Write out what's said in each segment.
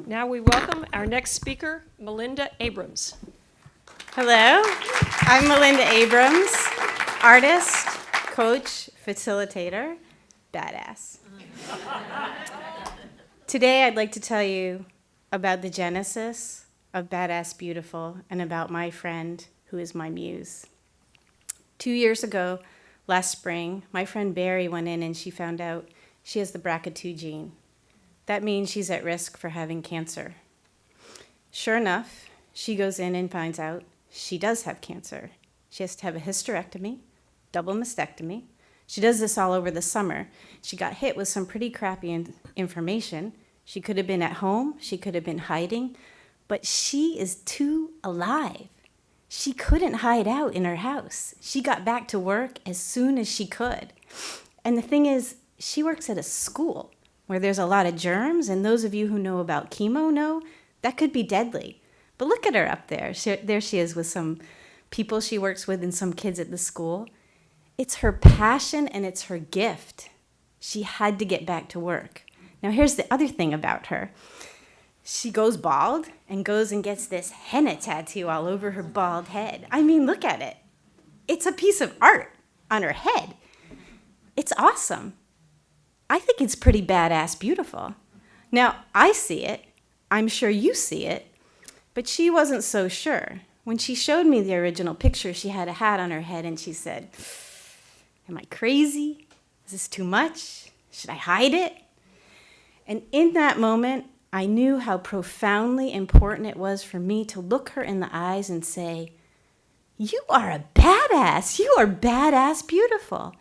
Now we welcome our next speaker, Melinda Abrams. Hello, I'm Melinda Abrams, artist, coach, facilitator, badass. Today I'd like to tell you about the genesis of Badass Beautiful and about my friend who is my muse. 2 years ago, last spring, my friend Bari went in and she found out she has the BRCA2 gene. That means she's at risk for having cancer. Sure enough, she goes in and finds out she does have cancer. She has to have a hysterectomy, double mastectomy. She does this all over the summer. She got hit with some pretty crappy information. She could have been at home, she could have been hiding, but she is too alive. She couldn't hide out in her house. She got back to work as soon as she could. And the thing is, she works at a school where there's a lot of germs, and those of you who know about chemo know that could be deadly. But look at her up there. There she is with some people she works with and some kids at the school. It's her passion and it's her gift. She had to get back to work. Now here's the other thing about her. She goes bald and goes and gets this henna tattoo all over her bald head. I mean, look at it. It's a piece of art on her head. It's awesome. I think it's pretty badass beautiful. Now, I see it. I'm sure you see it. But she wasn't so sure. When she showed me the original picture, she had a hat on her head and she said, "Am I crazy? Is this too much? Should I hide it?" And in that moment, I knew how profoundly important it was for me to look her in the eyes and say, "You are a badass. You are badass beautiful."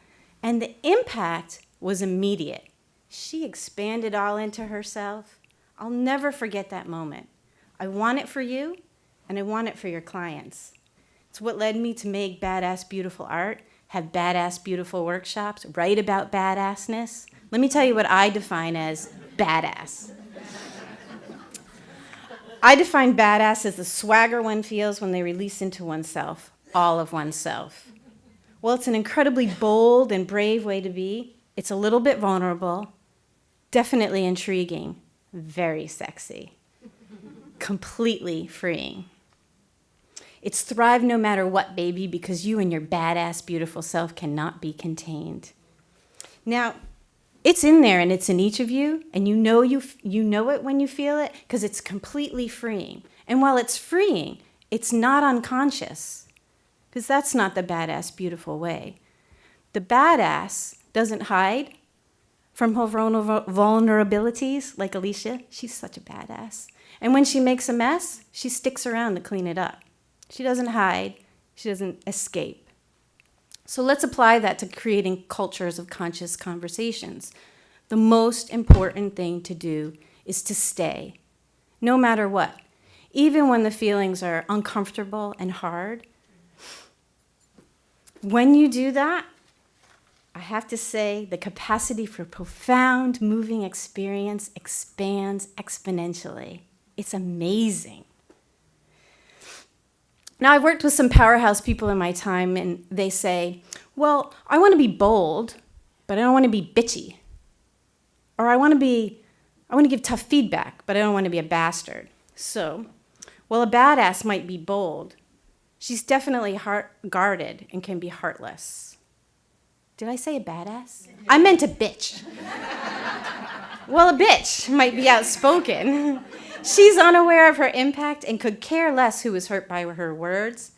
And the impact was immediate. She expanded all into herself. I'll never forget that moment. I want it for you, and I want it for your clients. It's what led me to make Badass Beautiful art, have Badass Beautiful workshops, write about badassness. Let me tell you what I define as badass. I define badass as the swagger one feels when they release into oneself, all of oneself. Well, it's an incredibly bold and brave way to be. It's a little bit vulnerable, definitely intriguing, very sexy, completely freeing. It's thrive no matter what, baby, because you and your badass, beautiful self cannot be contained. Now, it's in there and it's in each of you, and you know it when you feel it because it's completely freeing. And while it's freeing, it's not unconscious because that's not the badass, beautiful way. The badass doesn't hide from her vulnerabilities like Alicia. She's such a badass. And when she makes a mess, she sticks around to clean it up. She doesn't hide. She doesn't escape. So let's apply that to creating cultures of conscious conversations. The most important thing to do is to stay, no matter what. Even when the feelings are uncomfortable and hard. When you do that, I have to say the capacity for profound moving experience expands exponentially. It's amazing. Now, I've worked with some powerhouse people in my time, and they say, well, I want to be bold, but I don't want to be bitchy. Or I want to give tough feedback, but I don't want to be a bastard. So, while a badass might be bold, she's definitely guarded and can be heartless. Did I say a badass? I meant a bitch. Well, a bitch might be outspoken. She's unaware of her impact and could care less who is hurt by her words.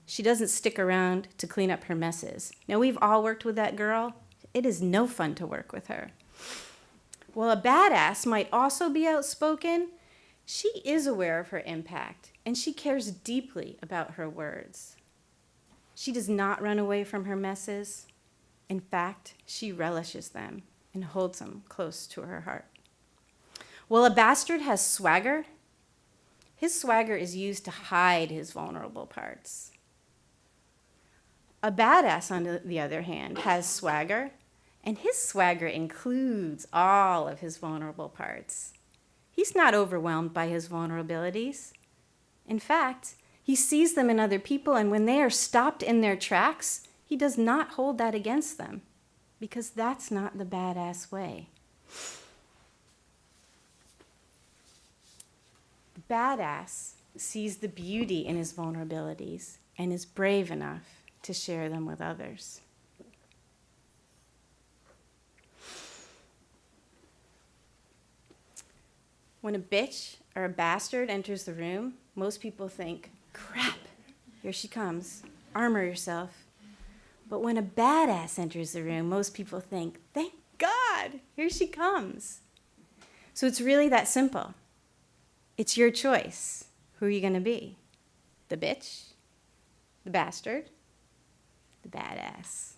She doesn't stick around to clean up her messes. Now, we've all worked with that girl. It is no fun to work with her. Well, a badass might also be outspoken. She is aware of her impact, and she cares deeply about her words. She does not run away from her messes. In fact, she relishes them and holds them close to her heart. Well, a bastard has swagger. His swagger is used to hide his vulnerable parts. A badass, on the other hand, has swagger, and his swagger includes all of his vulnerable parts. He's not overwhelmed by his vulnerabilities. In fact, he sees them in other people, and when they are stopped in their tracks, he does not hold that against them, because that's not the badass way. BadAss sees the beauty in his vulnerabilities and is brave enough to share them with others. When a bitch or a bastard enters the room, most people think, crap, here she comes, armor yourself. But when a badass enters the room, most people think, thank God, here she comes. So it's really that simple. It's your choice. Who are you going to be? The bitch? The bastard? The badass?